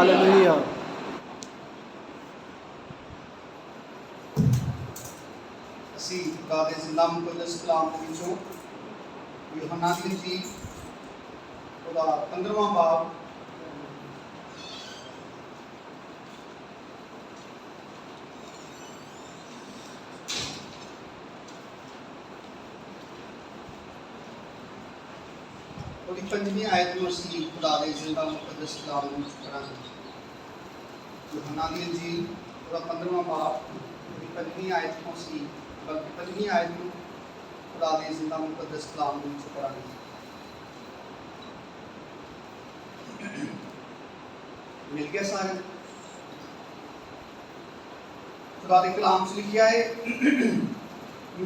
Hallelujah. ਅਸੀਂ ਖੁਦਾ ਦੇ ਜ਼ਿੰਦਾ ਮੁਕੱਦਸ ਕਲਾਮ ਦੇ ਵਿੱਚੋਂ ਯੋਹੰਨਾ ਦੀ ਇੰਜੀਲ ਉਹਦਾ 15ਵਾਂ ਬਾਬ ਉਹਦੀ 5ਵੀਂ ਆਇਤ ਨੂੰ ਅਸੀਂ ਖੁਦਾ ਦੇ ਜ਼ਿੰਦਾ ਮੁਕੱਦਸ ਕਲਾਮ ਦੇ ਵਿੱਚ ਪੜ੍ਹਾਂਗੇ। ਯੋਹੰਨਾ ਦੀ ਇੰਜੀਲ ਉਹਦਾ 15ਵਾਂ ਬਾਬ ਉਹਦੀ 5ਵੀਂ ਆਇਤ ਨੂੰ ਅਸੀਂ बल्कि 5वीं आयत में खुदा दे जिंदा मुकद्दस कलाम में पढ़ांगे। मिल गया सारे? खुदा दे कलाम से लिखा है,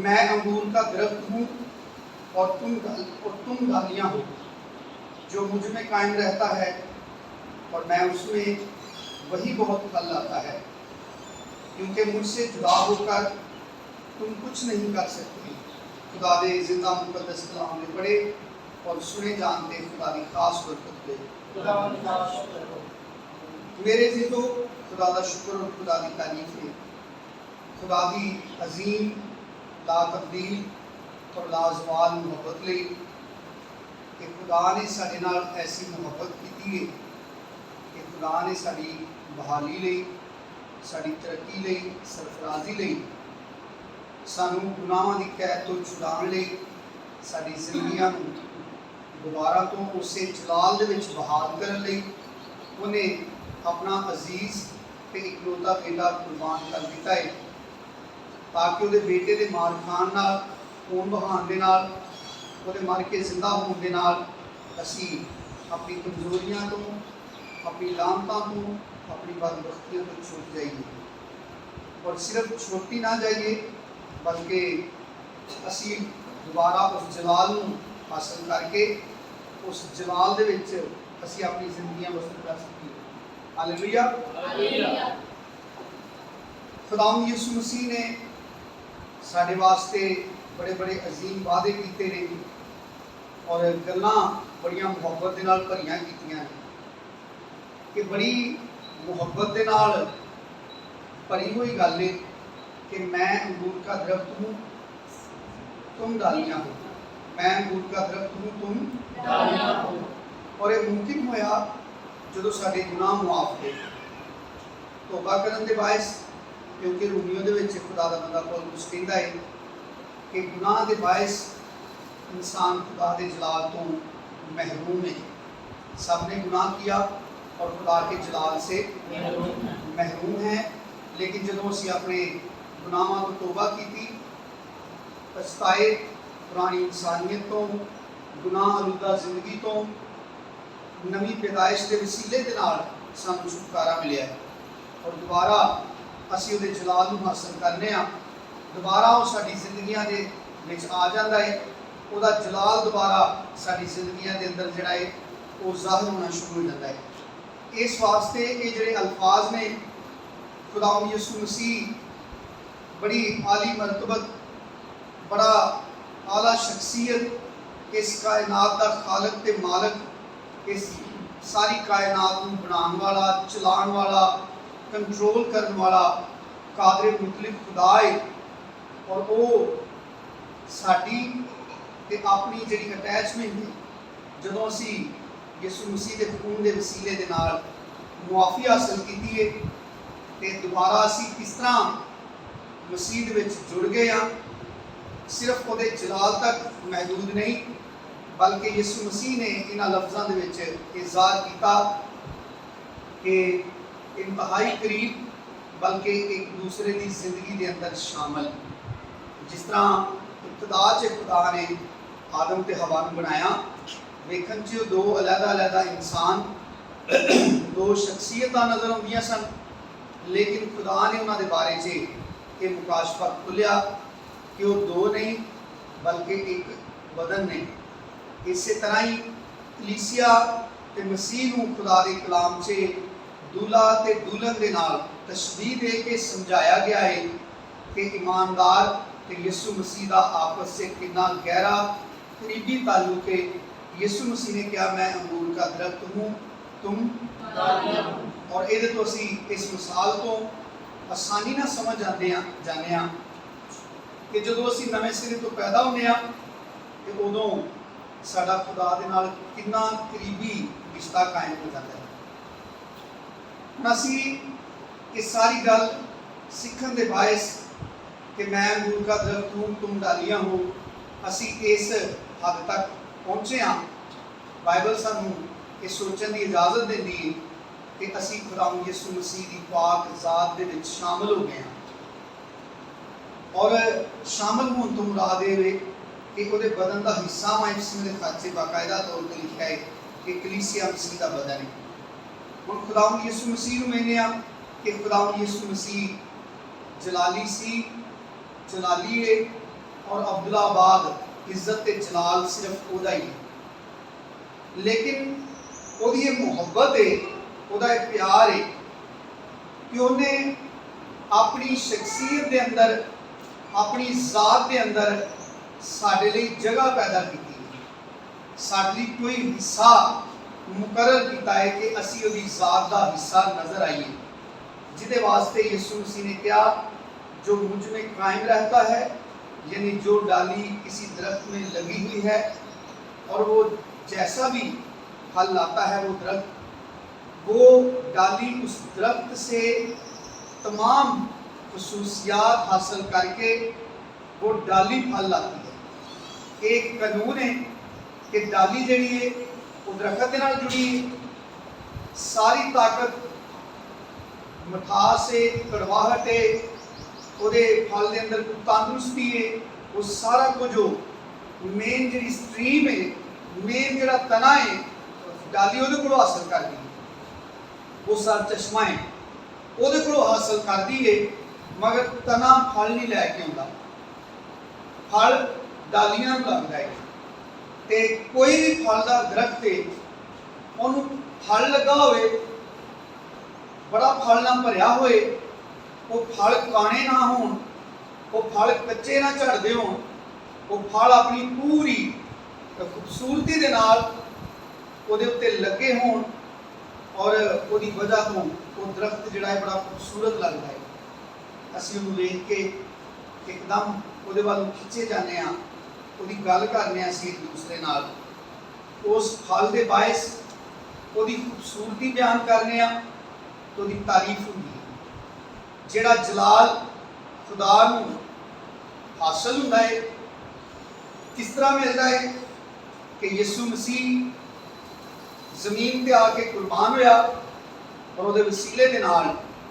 मैं अंगूर का दरख्त हूँ और तुम डालियाँ हो। जो मुझ में कायम रहता है और मैं उसमें, वही बहुत फल लाता है, क्योंकि मुझसे जुदा होकर तुम कुछ नहीं कर सकते। खुदा दे जिंदा मुकद्दस कलाम में पढ़े और सुने जानते खुदा की खास बरकत दे। मेरे जी तो खुदा का शुक्र और खुदा की तारीफ है, खुदा की अजीम ला तब्दील और लाजवाल मुहब्बत लई कि खुदा ने साडे नाल ऐसी मुहब्बत की है कि खुदा ने साडी बहाली लई, साडी तरक्की लई, सरफराजी लई, सानू गुनाहां दी कैद तो छुड़ाउण लई, साडी जिंदगियां नूं दोबारा तो उसे जलाल दे विच बहाल करन लई उन्हें अपना अजीज ते इकलौता बेटा कुर्बान कर दिता है, ताकि उहदे बेटे दे मार खान नाल, खून बहान दे नाल, उहदे मर के जिंदा होण दे नाल असीं अपनी कमजोरियां तो, अपनी लानतां तो, अपनी बदबख्तियां तो छुट जाइए। और सिर्फ छुट्टी ना जाइए बल्कि असी दोबारा उस जलाल नूं हासिल करके उस जलाल दे विच असी अपनी जिंदगियां बसर कर सकीए। हालेलुया। खुदावंद यीशु मसीह ने साडे वास्ते बड़े बड़े अजीम वादे कीते ने और गल्लां बड़ियां मुहब्बत दे नाल भरियां कीतियां कि बड़ी मुहब्बत दे नाल भरी हुई गल है कि मैं अंगूर का दरख्त हूँ, तुम डालियाँ हो। मैं अंगूर का दरख्त हूँ, तुम डालियाँ हो। और ये मुमकिन होया जो साडे गुनाह मुआफ हो, तौबा करन दे बायस, क्योंकि रूमियों दे विच खुदा दा बंदा पौलुस कहंदा है कि गुनाह दे बायस इंसान खुदा दे जलाल तो महरूम है। सब ने गुनाह किया और खुदा के जलाल से महरूम है। लेकिन जदों असीं अपने गुनाहां तो तौबा की, पछताए, पुरानी इंसानियत तो, गुनाह आलूदा जिंदगी तो नवी पैदाइश के वसीले के नाल सानूं छुटकारा मिलिया और दोबारा असीं उहदे जलाल नूं हासिल करने आ। दोबारा वो साडी जिंदगियां दे विच आ जांदा है, उहदा जलाल दोबारा साडी जिंदगियां दे अंदर जिहड़ा है वो ज़ाहिर होना शुरू हो जाता है। इस वास्ते ये जिहड़े अल्फाज ने खुदावंद यीशु मसीह बड़ी आली मरतबत, बड़ा आला शख्सियत, इस कायनात का खालक ते मालक, इस सारी कायनात को बनाने वाला, चलाने वाला, कंट्रोल करने वाला कादरे मुतलिक खुदा है। और वो साडी ते अपनी जिहड़ी अटैचमेंट है, जदों असीं यीशु मसीह के खून के वसीले दे नाल मुआफ़ी हासिल की है ते दोबारा असीं किस तरह मसीह दे विच जुड़ गए हाँ। सिर्फ उहदे जलाल तक महदूद नहीं बल्कि यीशु मसीह ने इन्हां लफ्ज़ां दे विच इज़हार किया कि इंतहाई करीब, बल्कि एक दूसरे की जिंदगी के अंदर शामिल। जिस तरह इब्तदा च खुदा ने आदम ते हवा नूं बनाया, वेखण च दो अलग-अलग इंसान, दो शख्सियतां नज़र आउंदियां सन, लेकिन खुदा ने उन्हां दे बारे च ये मुकाशफा खुलिया कि वो दो नहीं बल्कि एक बदन ने। इस तरह ही कलीसिया ते मसीह नूं खुदा दे कलाम से दूल्हा ते दुल्हन दे नाल तशबीह दे के समझाया गया है कि ईमानदार ते यीशु मसीह का आपस से कितना गहरा करीबी ताल्लुक है। यीशु मसीह ने कहा, मैं अंगूर का दरख्त हूँ, तुम और ये तो असी इस मिसाल तो आसानी ना समझ जाते हैं कि जो असी नवे सिरे तो पैदा होने तो उदों साडा खुदा दे नाल कितना करीबी रिश्ता कायम हो जाता है। हुण असी ये सारी गल सीखण दे बायस कि मैं अंगूर का दरख्त हूँ तुम डालियाँ हो, असी इस हद तक पहुँचे हाँ। बाइबल सानू ये सोचने की इजाजत देती है कि असी खुदावंद यीशु मसीह की पाक ज़ात दे विच शामिल हो गए हैं। और शामिल होने तो मुराद ये कि वो बदन का हिस्सा वा इसमें के खाचे बाकायदा तौर पर लिखा है कि कलीसिया मसीह का बदन है। हुण खुदावंद यीशु मसीह नूं कहने आ कि खुदावंद यीशु मसीह जलाली सी, जलाली है, और अब्दुल्लाबाद इज्जत जलाल सिर्फ ओदा ही है। लेकिन ओदी मुहब्बत है, ओदा प्यार है कि उन्हें अपनी शख्सियत के अंदर, अपनी ज़ात के अंदर साडे लई जगह पैदा की, साडे लई कोई हिस्सा मुकर्रर किया है कि असी उहदी ज़ात का हिस्सा नज़र आइए, जिहदे वास्ते यीशु मसीह ने कहा जो मुझ में कायम रहता है, यानी जो डाली किसी दरख्त में लगी हुई है और वो जैसा भी फल लाता है वो दरख्त, वो डाली उस दरख्त से तमाम खसूसियात हासिल करके वो डाली फल लाती है। एक कानून है कि डाली जड़ी है वो दरख्त के नाल जुड़ी है, सारी ताकत मिठास है, कड़वाहट है, ਉਹਦੇ फल के अंदर तंदुरुस्ती है, वो सारा कुछ मेन जी स्ट्रीम है, मेन जो तना है डाली वो को हासिल करती है, वो सर चश्मा है वो हासिल करती है, मगर तना फल नहीं लैके आता, फल डालियां लगता है। तो कोई भी फल का दरख्त है उन्होंने फल लगा होए, बड़ा फल ना भरिया होए, वो फल काने ना हो, वो फल कच्चे ना झड़ते हो, वो फल अपनी पूरी खूबसूरती के नाल उहदे उत्ते लगे हों और उसकी वजह तो वो दरख्त जिहड़ा है बड़ा खूबसूरत लगता है। असीं उहनूं देख के एकदम उहदे वाल खिंचे जाने आ, उसकी गल करने असीं एक दूसरे नाल, उस फल के बायस उसकी खूबसूरती बयान करने आ तो उसकी तारीफ होंदी है। जिहड़ा जलाल खुदा नूं हासिल हुंदा है किस तरह मिलता है कि यीशु मसीह जमीन पे आके कुर्बान होया और उहदे वसीले दे नाल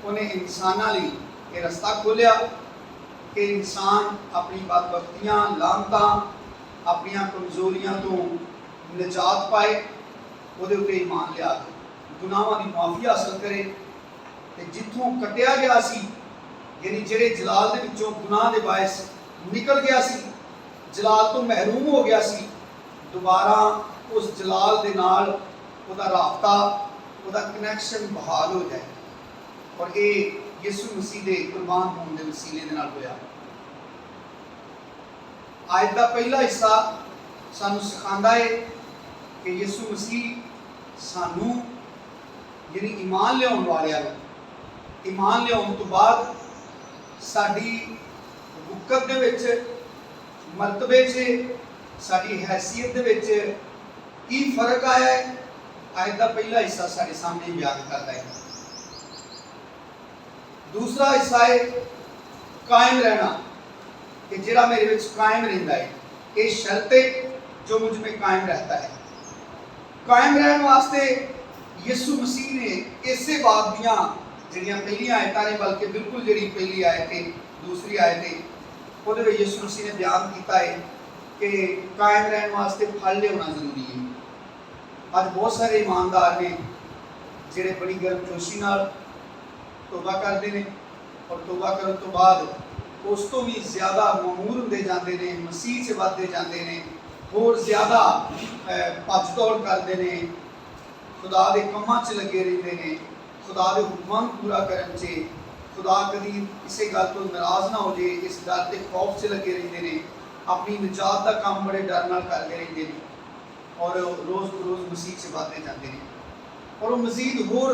उन्हें इंसानां लई ये रास्ता खोलिया कि इंसान अपनी बदबख्तियां, लानतां, अपनियां कमजोरियां तो निजात पाए, उहदे उत्ते ईमान लिया गुनाहां दी माफ़ी हासिल करे। ते जिथों कटिया गया सी, यानी जिहड़े जलाल दे विचों गुनाह दे बायस निकल गया सी, जलाल तो महरूम हो गया सी, दोबारा उस जलाल दे नाल उहदा राबता, उहदा कनैक्शन बहाल हो जाए, और ये यीशु मसीह दे कुर्बान होने दे वसीले दे नाल होया। आयत दा पहला हिस्सा सानू सिखांदा है कि यीशु मसीह सानू यानी ईमान लियाउण वालियां नूं, ईमान लियाउण तो बाद साडी रुकत दे विच, मरतबे च, साडी हैसियत दे विच की फर्क आया है, आयत का पहला हिस्सा साढ़े सामने बयान करता है। दूसरा हिस्सा है कायम रहना, कि जिहड़ा मेरे विच कायम रहिंदा है, ये शर्त है जो मुझ में कायम रहता है। कायम रहने वास्ते यीशु मसीह ने इसे बात दियां जिहड़ियां पहलियां आयतां ने, बल्कि बिल्कुल जिहड़ी पहली आयत है, दूसरी आयत है, उहदे विच यीशु मसीह ने बयान किया है कि कायम रहने वास्ते फल लियाना जरूरी है। आज बहुत सारे ईमानदार ने जिहड़े बड़ी गर्मजोशी नाल तौबा करते हैं और तौबा करने तो बाद उस तो भी ज़्यादा ममूर होंदे जाते हैं, मसीह से बढ़ते जाते हैं, होर ज़्यादा भज दौड़ करते हैं, खुदा के कामां च लगे रहते हैं, खुदा के हुक्मां पूरा करने च, खुदा कभी किसी गल तो नाराज़ ना हो जाए इस डर के खौफ से लगे रहते हैं, अपनी निजात का काम बड़े डर नाल करते रहते हैं और रोज़ बरोज़ मसीह से बढ़ते जाते हैं। और वो मजीद होर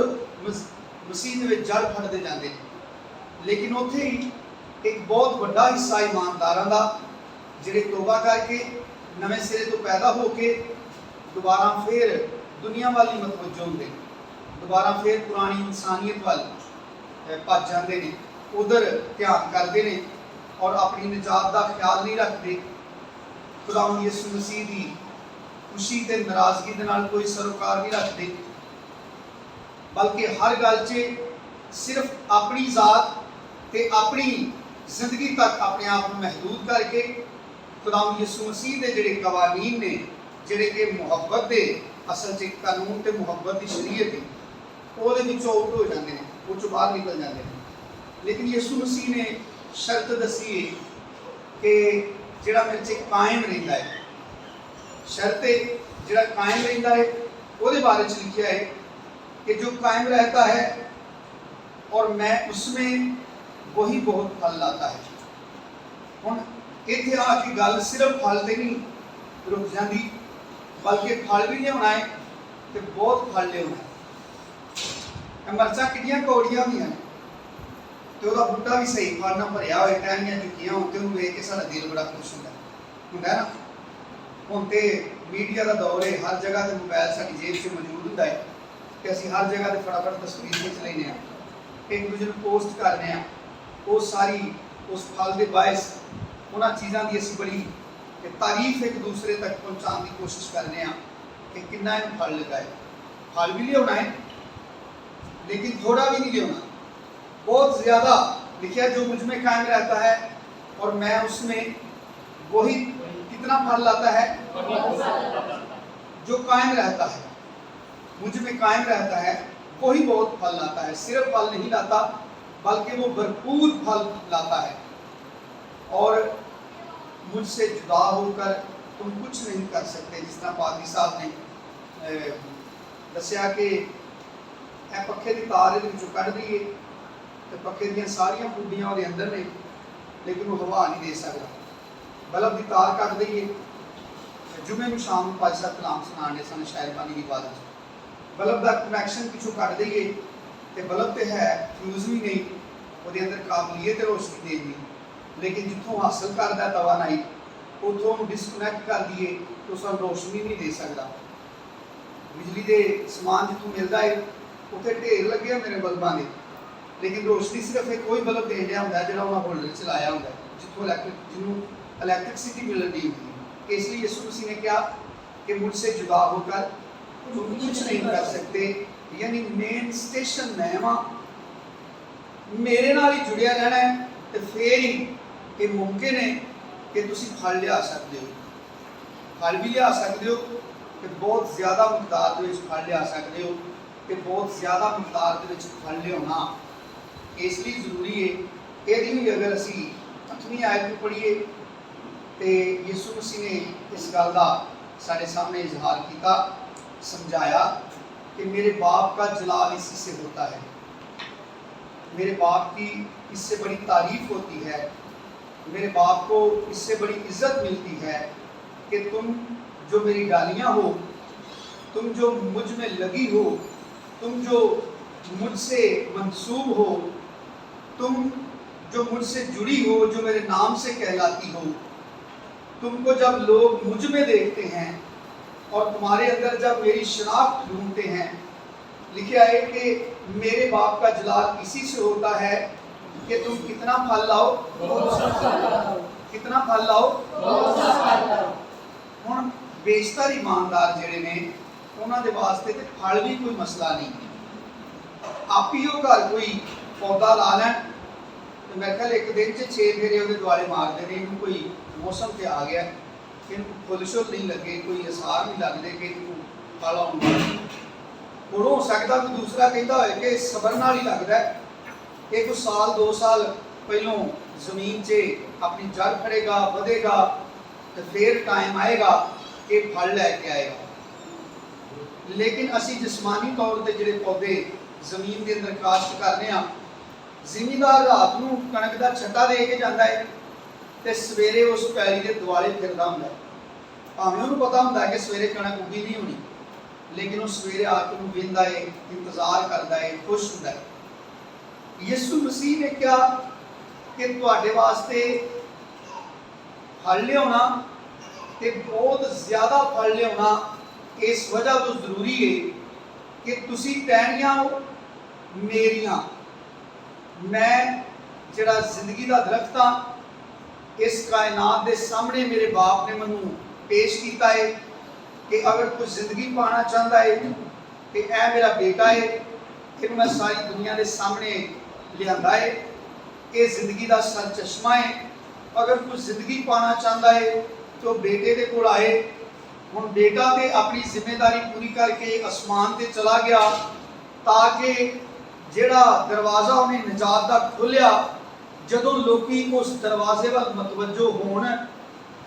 मसीह दे विच जड़ फड़दे जांदे ने। लेकिन उत्थे ही एक बहुत वड्डा हिस्सा ईमानदारां दा जिहड़े तौबा करके नवें सिरे तो पैदा होके दोबारा फिर दुनिया वाली मतवज्जो हुंदे ने, दोबारा फिर पुरानी इंसानियत वाल भज जाते हैं, उधर ध्यान करते हैं और अपनी निजात का ख्याल नहीं रखते। खुदावंद यीशु मसीह की खुशी ते नाराज़गी दे नाल कोई सरोकार नहीं रखते, बल्कि हर गल च सिर्फ अपनी जात ते अपनी जिंदगी तक अपने आप को महदूद करके खुदावंद यीशु मसीह के जिहड़े कवानीन ने, जिहड़े कि मुहब्बत के असल च कानून ते मुहब्बत की शरीयत है, ਉਹਦੇ ਵਿੱਚੋਂ आउट हो जाते हैं, वो चो बाहर निकल जाते हैं। लेकिन यीशु मसीह ने शर्त दसी है कि जिहड़ा मेरे च कायम रहिंदा है, शर्त है जिहड़ा कायम रहिंदा है ਉਹਦੇ बारे च लिखा है कि जो कायम रहता है और मैं उसमें वही बहुत फल लाता है। हुण इत्थे आके गल सिर्फ फल ते नहीं रुक जाती, बल्कि फल भी लियाउणा है ते बहुत फल लियाउणा है। मर्चा कितनियां कौड़ियां भी हैं तो वह बूटा भी सही फल ना भरिया हो, टहनियां चुकियां हो तो वेख के साਡਾ दिल बड़ा खुश होंदा है ना। हुण ते मीडिया का दौर है, हर जगह ते मोबाइल साडी जेब च मौजूद होंदा है कि असीं हर जगह ते फटाफट तस्वीर खिच लैने आ, एक दूसरे को पोस्ट करने आ, वो सारी उस फल के बायस उन्हां चीज़ां की असीं बड़ी तारीफ एक दूसरे तक पहुँचाने की कोशिश करने आ कि कितना इन्हूं फल लगा है। फल भी लियाउणा है लेकिन थोड़ा भी नहीं लियाना, बहुत ज़्यादा लिखा जो मुझ में कायम रहता है और मैं उसमें वही कितना फल लाता है, जो कायम रहता है मुझ में कायम रहता है वही बहुत फल लाता है। सिर्फ फल नहीं लाता बल्कि वो भरपूर फल लाता है। और मुझसे जुदा होकर तुम कुछ नहीं कर सकते। जिस तरह पादी साहब ने दसिया कि पखे की तार ये कढ़ दईए तो पखे दी सारिया खूबियां वो अंदर ने, लेकिन वो हवा नहीं दे सकता। बल्ब की तार कट दईए, जुमे में शाम को पातशाह कलाम सुनाने सन शायरबानी की इबादत, बल्ब का कनैक्शन पिछों कट दईए तो बल्ब तो है फ्यूज भी नहीं, वो अंदर काबलियत रोशनी देने, लेकिन जितों हासिल करता तवानाई उतों डिसकनैक्ट कर दिए तो सू रोशनी नहीं दे सकता। बिजली के समान जितों मिलता है उत्थे ढेर लगे मेरे बल्बां के, लेकिन रोशनी सिर्फ एक कोई बल्ब दे रहा होंगे जो उन्होंने होल्डर चलाया होंगे जितों जिन्हों इलैक्ट्रिसिटी मिलनी होती। इसलिए यीशु मसीह ने कहा कि मुझसे जुदा होकर तुम कुछ नहीं कर सकते, यानी मेन स्टेशन मैं वहाँ, मेरे नाल ही जुड़िया रहना है तो फिर ही ये मुमकिन है कि तुम फल लिया सकते हो, फल भी लिया सकते हो तो बहुत ज़्यादा मकदार के फल लिया सकते हो कि बहुत ज़्यादा मकदार के फल लिया। इसलिए जरूरी है यदि भी अगर असी 8वीं आयत को पढ़िए तो यीशु मसीह ने इस गल का साढ़े सामने इजहार किया, समझाया कि मेरे बाप का जलाल इसी से होता है, मेरे बाप की इससे बड़ी तारीफ होती है, मेरे बाप को इससे बड़ी इज्जत मिलती है कि तुम जो मेरी डालियाँ हो, तुम जो मुझ में लगी हो, तुम जो मुझसे मंसूब हो, तुम जो मुझसे जुड़ी हो, जो मेरे नाम से कहलाती हो, तुमको जब लोग मुझ में देखते हैं और तुम्हारे अंदर जब मेरी शनाख्त ढूंढते हैं, लिखा है कि मेरे बाप का जलाल इसी से होता है कि तुम कितना फल लाओ, कितना फल लाओ। हुण बेशतर ईमानदार जिहड़े ने उन्हां दे वास्ते ते फल भी कोई मसला नहीं, आप ही वो घर कोई पौधा ला लैन तो मेरे ख्याल एक दिन 6 फेरे वो दुआले मारते हैं, इनू कोई मौसम से आ गया, इनू फुल शुल नहीं लगे, कोई असार नहीं लगते कि इनू फल आउण वाला। हुण हो सकता कोई दूसरा कहता हो कि सबर नाल ही लगता है कि कुछ साल 2 साल पहलों जमीन से अपनी जड़ फड़ेगा, बढ़ेगा तो फिर टाइम आएगा कि फल लैके आएगा। लेकिन असी जिसमानी तौर पर जोड़े पौधे जमीन के अंदर काश्त करने, जिमीदार रात को कणक का छट्टा दे के जाता है तो सवेरे उस पैली के दुआले फिरता होंगे, भावें उन्होंने पता होंगे कि सवेरे कणक उगी नहीं होनी, लेकिन वो सवेरे आके वेंदा है, इंतजार करता है, खुश होता है। ਯਿਸੂ ਮਸੀਹ ਨੇ ਕਿਹਾ ਕਿ ਤੁਹਾਡੇ ਵਾਸਤੇ ਫਲ ਲਿਆਉਣਾ ਤੇ ਬਹੁਤ ਜ਼ਿਆਦਾ ਫਲ ਲਿਆਉਣਾ ਇਸ ਵਜ੍ਹਾ ਤੋਂ ਜ਼ਰੂਰੀ ਹੈ ਕਿ ਤੁਸੀਂ ਟਹਿਣੀਆਂ ਹੋ ਮੇਰੀਆਂ। ਮੈਂ ਜਿਹੜਾ ਜ਼ਿੰਦਗੀ ਦਾ ਦਰਖਤ ਹਾਂ, ਇਸ ਕਾਇਨਾਤ ਦੇ ਸਾਹਮਣੇ ਮੇਰੇ ਬਾਪ ਨੇ ਮੈਨੂੰ ਪੇਸ਼ ਕੀਤਾ ਹੈ ਕਿ ਅਗਰ ਕੋਈ ਜ਼ਿੰਦਗੀ ਪਾਣਾ ਚਾਹੁੰਦਾ ਹੈ ਤੇ ਇਹ ਮੇਰਾ ਬੇਟਾ ਹੈ, ਇਹਨੂੰ ਮੈਂ ਸਾਰੀ ਦੁਨੀਆ ਦੇ ਸਾਹਮਣੇ ਲਿਆਂਦਾ ਹੈ। ਇਹ ਜ਼ਿੰਦਗੀ ਦਾ ਸਰ ਚਸ਼ਮਾ ਹੈ। ਅਗਰ ਕੋਈ ਜ਼ਿੰਦਗੀ ਪਾਣਾ ਚਾਹੁੰਦਾ ਹੈ ਤੇ ਉਹ ਬੇਟੇ ਦੇ ਕੋਲ ਆਏ। ਹੁਣ ਬੇਟਾ ਤੇ ਆਪਣੀ ਜ਼ਿੰਮੇਵਾਰੀ ਪੂਰੀ ਕਰਕੇ ਅਸਮਾਨ ਤੇ ਚਲਾ ਗਿਆ ਤਾਂ ਕਿ ਜਿਹੜਾ ਦਰਵਾਜ਼ਾ ਉਹਨੇ ਨਜਾਤ ਦਾ ਖੋਲ੍ਹਿਆ, ਜਦੋਂ ਲੋਕੀ ਉਸ ਦਰਵਾਜ਼ੇ ਵੱਲ ਮਤਵੱਜੋ ਹੋਣ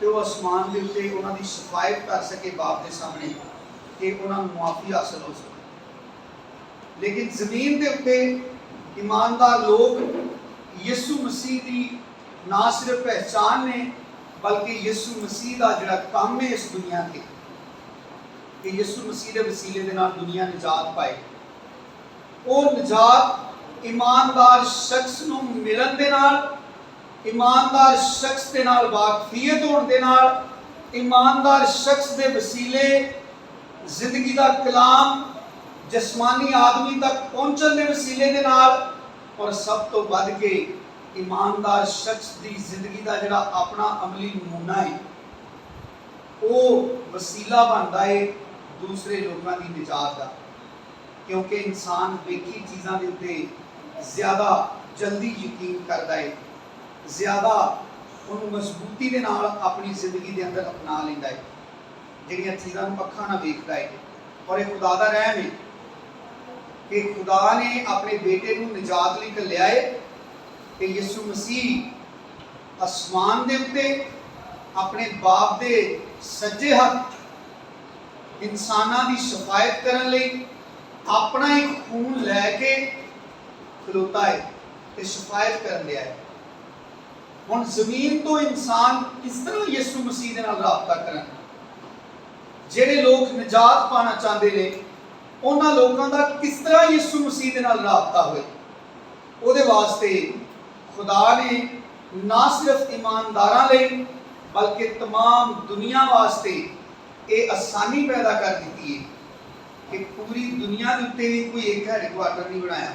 ਤੇ ਉਹ ਅਸਮਾਨ ਦੇ ਉੱਤੇ ਉਹਨਾਂ ਦੀ ਸ਼ਫਾਇਤ ਕਰ ਸਕੇ ਬਾਪ ਦੇ ਸਾਹਮਣੇ ਕਿ ਉਹਨਾਂ ਨੂੰ ਮੁਆਫੀ ਹਾਸਲ ਹੋ ਸਕੇ। ਲੇਕਿਨ ਜ਼ਮੀਨ ਦੇ ਉੱਤੇ ਈਮਾਨਦਾਰ ਲੋਕ ਯਿਸੂ ਮਸੀਹ ਦੀ ਨਾ ਸਿਰਫ ਪਹਿਚਾਨ ਨੇ ਬਲਕਿ ਯਿਸੂ ਮਸੀਹ ਦਾ ਜਿਹੜਾ ਕੰਮ ਹੈ ਇਸ ਦੁਨੀਆ ਤੇ ਕਿ ਯਿਸੂ ਮਸੀਹ ਦੇ ਵਸੀਲੇ ਦੇ ਨਾਲ ਦੁਨੀਆ ਨਿਜਾਤ ਪਾਏ। ਉਹ ਨਿਜਾਤ ਈਮਾਨਦਾਰ ਸ਼ਖਸ ਨੂੰ ਮਿਲਣ ਦੇ ਨਾਲ, ਈਮਾਨਦਾਰ ਸ਼ਖਸ ਦੇ ਨਾਲ ਵਾਕਫੀਅਤ ਹੋਣ ਦੇ ਨਾਲ, ਈਮਾਨਦਾਰ ਸ਼ਖਸ ਦੇ ਵਸੀਲੇ ਜ਼ਿੰਦਗੀ ਦਾ ਕਲਾਮ ਜਿਸਮਾਨੀ ਆਦਮੀ ਤੱਕ ਪਹੁੰਚਣ ਦੇ ਵਸੀਲੇ ਦੇ ਨਾਲ, ਔਰ ਸਭ ਤੋਂ ਵੱਧ ਕੇ ਈਮਾਨਦਾਰ ਸ਼ਖਸ ਦੀ ਜ਼ਿੰਦਗੀ ਦਾ ਜਿਹੜਾ ਆਪਣਾ ਅਮਲੀ ਨਮੂਨਾ ਹੈ, ਉਹ ਵਸੀਲਾ ਬਣਦਾ ਹੈ ਦੂਸਰੇ ਲੋਕਾਂ ਦੀ ਨਿਜਾਤ ਦਾ। ਕਿਉਂਕਿ ਇਨਸਾਨ ਵੇਖੀ ਚੀਜ਼ਾਂ ਦੇ ਉੱਤੇ ਜ਼ਿਆਦਾ ਜਲਦੀ ਯਕੀਨ ਕਰਦਾ ਹੈ, ਜ਼ਿਆਦਾ ਉਹਨੂੰ ਮਜ਼ਬੂਤੀ ਦੇ ਨਾਲ ਆਪਣੀ ਜ਼ਿੰਦਗੀ ਦੇ ਅੰਦਰ ਅਪਣਾ ਲੈਂਦਾ ਹੈ, ਜਿਹੜੀਆਂ ਚੀਜ਼ਾਂ ਨੂੰ ਅੱਖਾਂ ਨਾਲ ਵੇਖਦਾ ਹੈ। ਔਰ ਇਹ ਖੁਦਾ ਦਾ ਰਹਿਮ ਹੈ ਕਿ ਖੁਦਾ ਨੇ ਆਪਣੇ ਬੇਟੇ ਨੂੰ ਨਿਜਾਤ ਲਈ ਘੱਲਿਆ ਹੈ ਕਿ ਯਿਸੂ ਮਸੀਹ ਅਸਮਾਨ ਦੇ ਉੱਤੇ ਆਪਣੇ ਬਾਪ ਦੇ ਸੱਜੇ ਹੱਥ ਇਨਸਾਨਾਂ ਦੀ ਸ਼ਫਾਇਤ ਕਰਨ ਲਈ ਆਪਣਾ ਹੀ ਖੂਨ ਲੈ ਕੇ ਖਲੋਤਾ ਹੈ ਤੇ ਸ਼ਫਾਇਤ ਕਰਨ ਲਿਆ ਹੈ। ਹੁਣ ਜ਼ਮੀਨ ਤੋਂ ਇਨਸਾਨ ਕਿਸ ਤਰ੍ਹਾਂ ਯਿਸੂ ਮਸੀਹ ਦੇ ਨਾਲ ਰਾਬਤਾ ਕਰਨ? ਜਿਹੜੇ ਲੋਕ ਨਿਜਾਤ ਪਾਣਾ ਚਾਹੁੰਦੇ ਨੇ ਉਹਨਾਂ ਲੋਕਾਂ ਦਾ ਕਿਸ ਤਰ੍ਹਾਂ ਯਿਸੂ ਮਸੀਹ ਦੇ ਨਾਲ ਰਾਬਤਾ ਹੋਏ? ਉਹਦੇ ਵਾਸਤੇ ਖੁਦਾ ਨੇ ਨਾ ਸਿਰਫ ਈਮਾਨਦਾਰਾਂ ਲਈ ਬਲਕਿ तमाम ਦੁਨੀਆ ਵਾਸਤੇ ਇਹ ਆਸਾਨੀ ਪੈਦਾ ਕਰ ਦਿੱਤੀ ਹੈ ਕਿ ਪੂਰੀ ਦੁਨੀਆ ਦੇ ਉੱਤੇ ਵੀ ਕੋਈ ਇੱਕ ਹੈਡਕੁਆਟਰ ਨਹੀਂ ਬਣਾਇਆ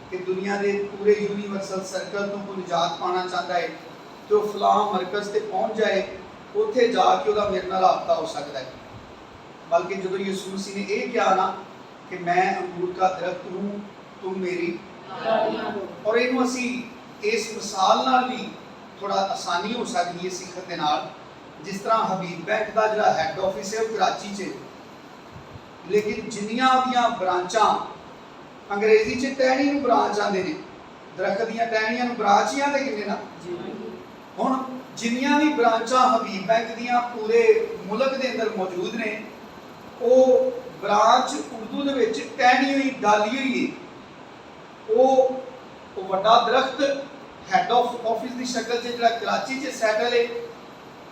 ਕਿ ਦੁਨੀਆ ਦੇ ਪੂਰੇ ਯੂਨੀਵਰਸਲ ਸਰਕਲ ਤੋਂ ਕੋਈ ਨਿਜਾਤ ਪਾਣਾ ਚਾਹੁੰਦਾ ਹੈ ਤੇ ਉਹ ਫਲਾਂ ਮਰਕਜ਼ ਤੇ ਪਹੁੰਚ ਜਾਏ, ਉੱਥੇ ਜਾ ਕੇ ਉਹਦਾ ਮੇਰੇ ਨਾਲ ਰਾਬਤਾ ਹੋ ਸਕਦਾ ਹੈ। ਬਲਕਿ ਜਦੋਂ ਯਿਸੂ ਮਸੀਹ ਨੇ ਇਹ ਕਿਹਾ ਨਾ ਕਿ ਮੈਂ ਅੰਗੂਰ ਦਾ ਦਰਖਤ ਹੂੰ, ਤੁਮ ਮੇਰੀ ਡਾਲੀਆਂ ਹੋ, ਔਰ ਇਹਨੂੰ ਅਸੀਂ ਇਸ ਮਿਸਾਲ ਨਾਲ ਵੀ ਥੋੜਾ ਆਸਾਨੀ ਹੋ ਸਕਦੀ ਹੈ ਸਿੱਖਣ ਦੇ ਨਾਲ। ਜਿਸ ਤਰ੍ਹਾਂ ਹਬੀਬ ਬੈਂਕ ਦਾ ਜਿਹੜਾ ਹੈੱਡ ਆਫਿਸ ਹੈ ਉਹ ਕਰਾਚੀ 'ਚ, ਲੇਕਿਨ ਜਿੰਨੀਆਂ ਉਹਦੀਆਂ ਬ੍ਰਾਂਚਾਂ, ਅੰਗਰੇਜ਼ੀ 'ਚ ਟਹਿਣੀ ਨੂੰ ਬ੍ਰਾਂਚ ਆਉਂਦੇ ਨੇ, ਦਰਖਤ ਦੀਆਂ ਟਹਿਣੀਆਂ ਨੂੰ ਬ੍ਰਾਂਚ ਹੀ ਆਉਂਦੇ ਕਿੰਨੇ ਨਾ। ਹੁਣ ਜਿੰਨੀਆਂ ਵੀ ਬ੍ਰਾਂਚਾਂ ਹਬੀਬ ਬੈਂਕ ਦੀਆਂ ਪੂਰੇ ਮੁਲਕ ਦੇ ਅੰਦਰ ਮੌਜੂਦ ਨੇ, ਉਹ ਬ੍ਰਾਂਚ ਉਰਦੂ ਦੇ ਵਿੱਚ ਟਹਿਣੀ ਹੋਈ, ਡਾਲੀ ਹੋਈ ਹੈ। ਉਹ ਵੱਡਾ ਦਰਖਤ ਹੈੱਡ ਆਫਿਸ ਦੀ ਸ਼ਕਲ 'ਚ ਜਿਹੜਾ ਕਰਾਚੀ 'ਚ ਸੈਟਲ ਹੈ,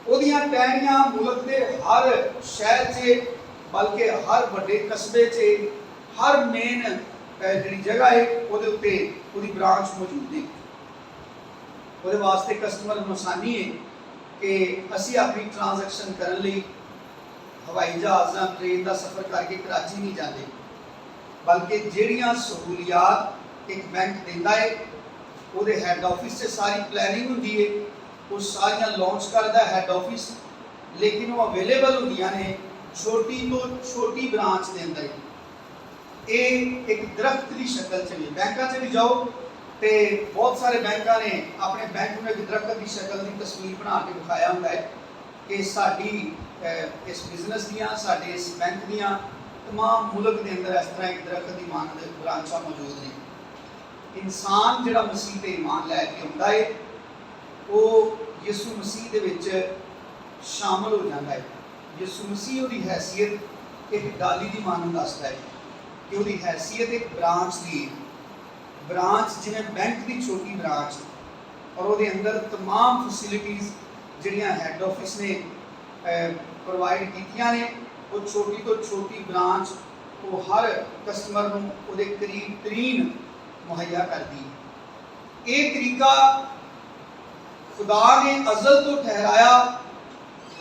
ਉਹਦੀਆਂ ਟਹਿਣੀਆਂ ਮੁਲਕ ਦੇ ਹਰ ਸ਼ਹਿਰ 'ਚ ਬਲਕਿ ਹਰ ਵੱਡੇ ਕਸਬੇ 'ਚ, ਹਰ ਮੇਨ ਜਿਹੜੀ ਜਗ੍ਹਾ ਹੈ ਉਹਦੇ ਉੱਤੇ ਉਹਦੀ ਬ੍ਰਾਂਚ ਮੌਜੂਦ ਹੈ। ਉਹਦੇ ਵਾਸਤੇ ਕਸਟਮਰ ਨੂੰ ਆਸਾਨੀ ਹੈ ਕਿ ਅਸੀਂ ਆਪਣੀ ਟ੍ਰਾਂਜੈਕਸ਼ਨ ਕਰਨ ਲਈ ਹਵਾਈ ਜਹਾਜ਼ ਜਾਂ ਟ੍ਰੇਨ ਦਾ ਸਫ਼ਰ ਕਰਕੇ ਕਰਾਚੀ ਨਹੀਂ ਜਾਂਦੇ, ਬਲਕਿ ਜਿਹੜੀਆਂ ਸਹੂਲੀਅਤ ਇੱਕ ਬੈਂਕ ਦਿੰਦਾ ਹੈ ਉਹਦੇ ਹੈੱਡ ਆਫਿਸ 'ਚ ਸਾਰੀ ਪਲੈਨਿੰਗ ਹੁੰਦੀ ਹੈ, ਉਹ ਸਾਰੀਆਂ ਲਾਂਚ ਕਰਦਾ ਹੈੱਡ ਆਫਿਸ, ਲੇਕਿਨ ਉਹ ਅਵੇਲੇਬਲ ਹੁੰਦੀਆਂ ਨੇ ਛੋਟੀ ਤੋਂ ਛੋਟੀ ਬ੍ਰਾਂਚ ਦੇ ਅੰਦਰ। ਇਹ ਇੱਕ ਦਰਖਤ ਦੀ ਸ਼ਕਲ 'ਚ ਵੀ, ਬੈਂਕਾਂ 'ਚ ਵੀ ਜਾਓ ਤੇ ਬਹੁਤ ਸਾਰੇ ਬੈਂਕਾਂ ਨੇ ਆਪਣੇ ਬੈਂਕ ਨੂੰ ਇੱਕ ਦਰਖਤ ਦੀ ਸ਼ਕਲ ਦੀ ਤਸਵੀਰ ਬਣਾ ਕੇ ਦਿਖਾਇਆ ਹੁੰਦਾ ਹੈ ਕਿ ਸਾਡੀ ਇਸ ਬਿਜ਼ਨਸ ਦੀਆਂ, ਸਾਡੇ ਇਸ ਬੈਂਕ ਦੀਆਂ तमाम ਮੁਲਕ ਦੇ ਅੰਦਰ ਇਸ ਤਰ੍ਹਾਂ ਇੱਕ ਦਰਖਤ ਦੀ ਮਾਨਦ ਬ੍ਰਾਂਚਾਂ ਮੌਜੂਦ ਨੇ। ਇਨਸਾਨ ਜਿਹੜਾ ਮਸੀਹ ਤੇ ਈਮਾਨ ਲੈ ਕੇ ਆਉਂਦਾ ਹੈ ਉਹ ਯਿਸੂ ਮਸੀਹ ਦੇ ਵਿੱਚ ਸ਼ਾਮਲ ਹੋ ਜਾਂਦਾ ਹੈ। ਯਿਸੂ ਮਸੀਹ ਉਹਦੀ ਹੈਸੀਅਤ ਇੱਕ ਡਾਲੀ ਦੀ ਮਾਨਦ ਦੱਸਦਾ ਹੈ ਕਿ ਉਹਦੀ ਹੈਸੀਅਤ ਇੱਕ ਬ੍ਰਾਂਚ ਦੀ, ਬ੍ਰਾਂਚ ਜਿਵੇਂ ਬੈਂਕ ਦੀ ਛੋਟੀ ਬ੍ਰਾਂਚ, ਔਰ ਉਹਦੇ ਅੰਦਰ तमाम ਫੈਸਿਲਿਟੀਜ਼ ਜਿਹੜੀਆਂ ਹੈੱਡ ਆਫਿਸ ਨੇ ਪ੍ਰੋਵਾਈਡ ਕੀਤੀਆਂ ਨੇ। ਉਹ ਛੋਟੀ ਤੋਂ ਛੋਟੀ ਬ੍ਰਾਂਚ ਉਹ ਹਰ ਕਸਟਮਰ ਨੂੰ ਉਹਦੇ ਕਰੀਬ ਤਰੀਨ ਮੁਹੱਈਆ ਕਰਦੀ ਹੈ। ਇਹ ਤਰੀਕਾ खुदा ने अज़ल तो ठहराया,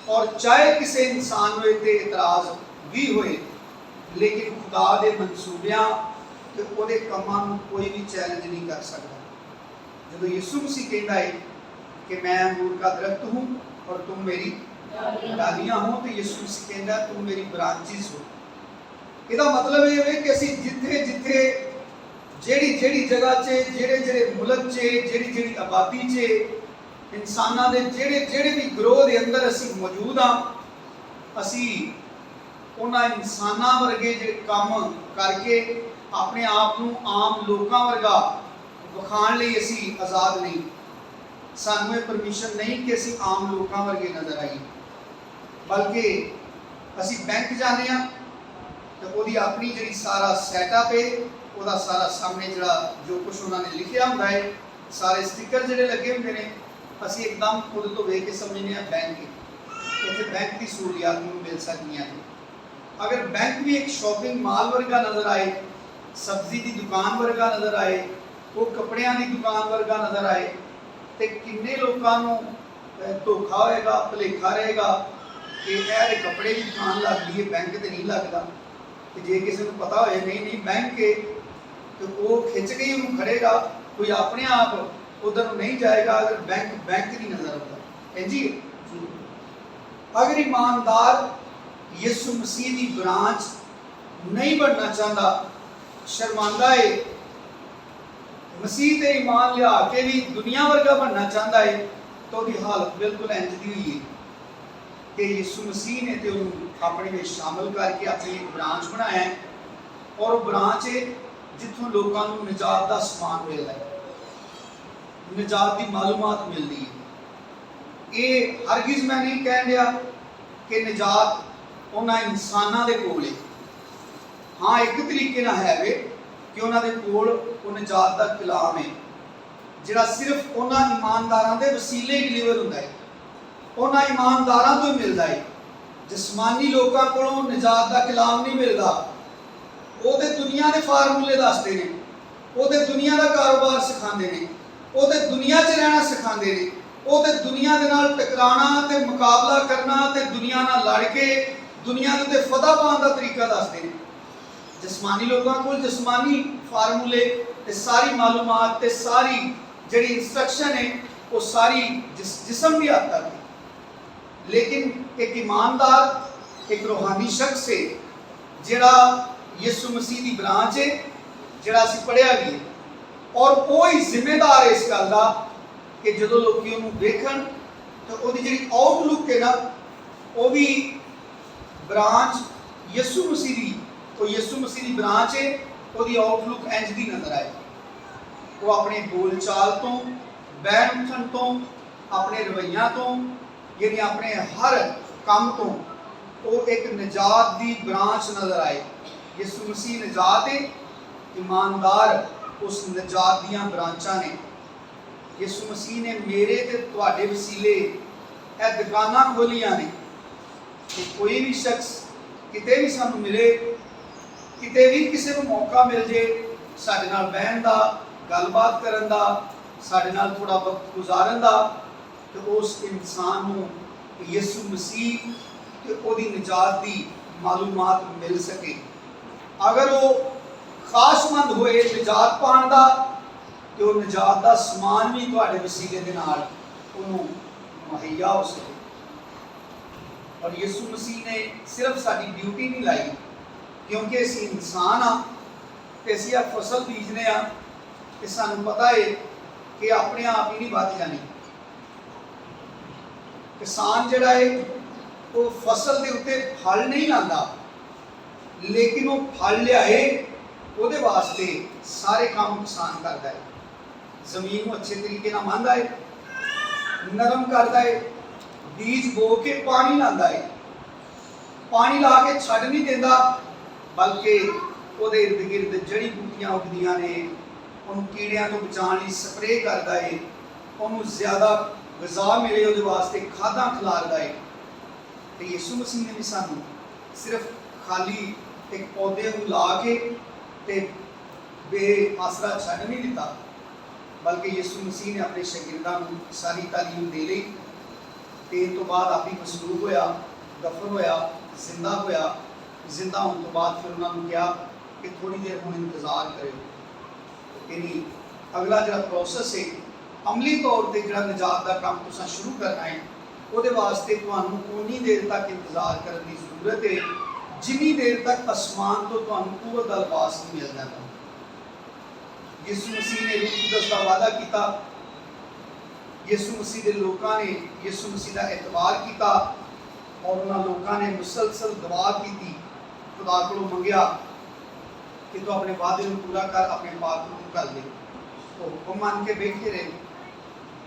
और चाहे किसी इंसान ਨੂੰ ਇਹ ਤੇ ਇਤਰਾਜ਼ ਵੀ ਹੋਏ, लेकिन खुदा ਦੇ ਮਨਸੂਬਿਆਂ ਤੇ ਉਹਦੇ ਕੰਮਾਂ ਨੂੰ ਕੋਈ ਵੀ ਚੈਲੰਜ ਨਹੀਂ ਕਰ ਸਕਦਾ। ਜਦੋਂ ਯਿਸੂ ਮਸੀਹ ਕਹਿੰਦਾ ਹੈ कि मैं अंगूर का दरख्त हूँ और तुम मेरी डालियाँ हो, तो यीशु मसीह कहता तुम मेरी ब्रांचेस हो। ਇਹਦਾ ਮਤਲਬ ਇਹ ਹੈ ਕਿ ਅਸੀਂ ਜਿੱਥੇ ਜਿੱਥੇ ਜਿਹੜੀ ਜਗ੍ਹਾ 'ਚ ਜਿਹੜੇ ਮੁਲਕ 'ਚ ਜਿਹੜੀ ਆਬਾਦੀ 'ਚ इंसाना दे जेड़े भी ग्रोह के अंदर असी मौजूद हाँ, असी उन्होंने इंसाना वर्गे जो काम करके अपने आप को आम लोगों वर्गा विखाण लई असी आज़ाद नहीं। सानू परमिशन नहीं कि असी आम लोगों वर्गे नज़र आइए, बल्कि असी बैंक जाने हाँ तो वो अपनी जी सारा सैटअप है, वह सारा सामने जरा जो कुछ उन्होंने लिखा होंगे है, सारे स्टिकर जोड़े लगे होंगे ने, असी एकदम खुद तो वेख के समझने बैंक इतने बैंक की सहूलियात मिल सकती हैं। अगर बैंक भी एक शॉपिंग मॉल वर्गा नज़र आए, सब्जी की दुकान वर्गा नज़र आए, वो कपड़िया की दुकान वर्गा नज़र आए, तो किन्ने लोगों को धोखा होएगा, भुलेखा रहेगा कि यह कपड़े की दुकान लगती है, बैंक तो नहीं लगता। तो जे किसी को पता हो नहीं बैंक है तो वो खिंच के ही उन्होंने खड़ेगा, कोई अपने आप उधर नहीं जाएगा अगर बैंक नहीं नजर आता है जी। अगर ईमानदार यीशु मसीह की ब्रांच नहीं बनना चाहता, शर्मांदा है, मसीह ते ईमान लिया के भी दुनिया वर्गा बनना चाहता है, तो उसकी हालत बिल्कुल इंज दी हुई है कि यीशु मसीह ने तो अपने में शामिल करके अपनी एक ब्रांच बनाया है, और ब्रांच है जिथों लोगों को निजात का समान मिलता है, निजात की मालूमात मिलती है। ये हरगिज़ मैं नहीं कह रहा कि निजात उन्होंने इंसानों के कोल है। हाँ, एक तरीके ना है वे कि उन्होंने कोल वो निजात का कलाम है जिहड़ा सिर्फ उन्होंने ईमानदारां दे वसीले डिलीवर होंदा है, उन्होंने ईमानदारां तो मिलता है। जिस्मानी लोगों को निजात का कलाम नहीं मिलता, वो तो दुनिया के फार्मूले दसते हैं, वो तो दुनिया का कारोबार सिखाते हैं, वो तो दुनिया च रहना सिखाते हैं, वो तो दुनिया के नाल टकराना ते मुकाबला करना ते दुनिया नाल लड़ के दुनिया के फतह पाने का तरीका दसते हैं। जिस्मानी लोगों को जिस्मानी फार्मूले ते सारी मालूमात ते सारी जी इंस्ट्रक्शन है वो सारी जिस्म भी आता है। लेकिन एक ईमानदार एक रूहानी शख्स है जिहड़ा यीशु मसीह की ब्रांच है, जिहड़ा असीं पढ़िया भी है, और वो ही जिम्मेदार है इस गल का कि जो लोग उन्होंने देखन तो वो जी आउटलुक है ना, वो भी ब्रांच यीशु मसीह की, वो यीशु मसीह की ब्रांच है, वो आउटलुक इंज दी नजर आए। वो अपने बोल चाल तो, बैन उठन तो, अपने रवैया तो, यानी अपने हर काम तो वो एक निजात की ब्रांच नजर आए। यीशु मसीह निजात है, ईमानदार उस निजात दियां ब्रांचा ने। यीशु मसीह ने मेरे ते तुहाडे वसीले ए दुकानां खोलियां ने कि कोई भी शख्स किते भी सानू मिले, किते भी किसी को मौका मिल जे साडे नाल बहन दा, गलबात करन दा, साडे नाल थोड़ा वक्त गुजारन दा, तो उस इंसान नू यीशु मसीह ते ओदी निजात दी मालूमात मिल सके। अगर वो खासमंद होए निजात पाने का, तो निजात का समान भी तुहाडे वसीले दे नाल उन्होंने मुहैया हो सके। और यीशु मसीह ने सिर्फ साडी ड्यूटी नहीं लाई, क्योंकि असीं इंसान हाँ तो असीं आ फसल बीजने आ, तो सानू पता है कि अपने आप ही नहीं बच जानी। किसान जिहड़ा है वो फसल के उत्ते फल नहीं लाता, लेकिन वो फल लियाए ਉਹਦੇ वास्ते सारे काम किसान करता है। जमीन को अच्छे तरीके ना मांदा है, नरम करता है, बीज बो के पानी लाता है, पानी ला के छड़ नहीं देता, बल्कि ਉਹਦੇ इर्द गिर्द जड़ी बूटियां उगदियां ने, उन्होंने कीड़ियां तो बचाने स्प्रे करता है, उन्होंने ज़्यादा गज़ा मिले ਉਹਦੇ वास्ते खादा खिलारता है। तो यीशु मसीह ने भी सानू सिर्फ खाली एक पौधे को ला के ते बेआसरा छड्ड नहीं दिता, बल्कि यीशु मसीह ने अपने शागिर्दां नूं सारी तालीम दे लई ते इस तो बाद आप ही मसलूब होया, दफन होया, जिंदा होया। जिंदा होने तो बाद फिर उन्होंने कहा कि थोड़ी देर हम इंतजार करो। यानी अगला जो प्रोसैस है अमली तौर पर जो निजात का काम तुसां शुरू करना है, वो वास्ते तुहानूं उन्नी देर तक इंतजार करने की जरूरत है जिन्नी देर तक आसमान तो तुहानूं कुव्वत दा लिबास नहीं मिल जाता। यीशु मसीह ने रूह कुदस का वादा किया, यीशु मसीह के लोगों ने यीशु मसीह का एतबार किया और उन्होंने लोगों ने मुसलसल दुआ की, खुदा को मंगया कि तू अपने वादे को पूरा कर, अपने पाप को कर दे। तो हुक्म मान के बैठे रहे।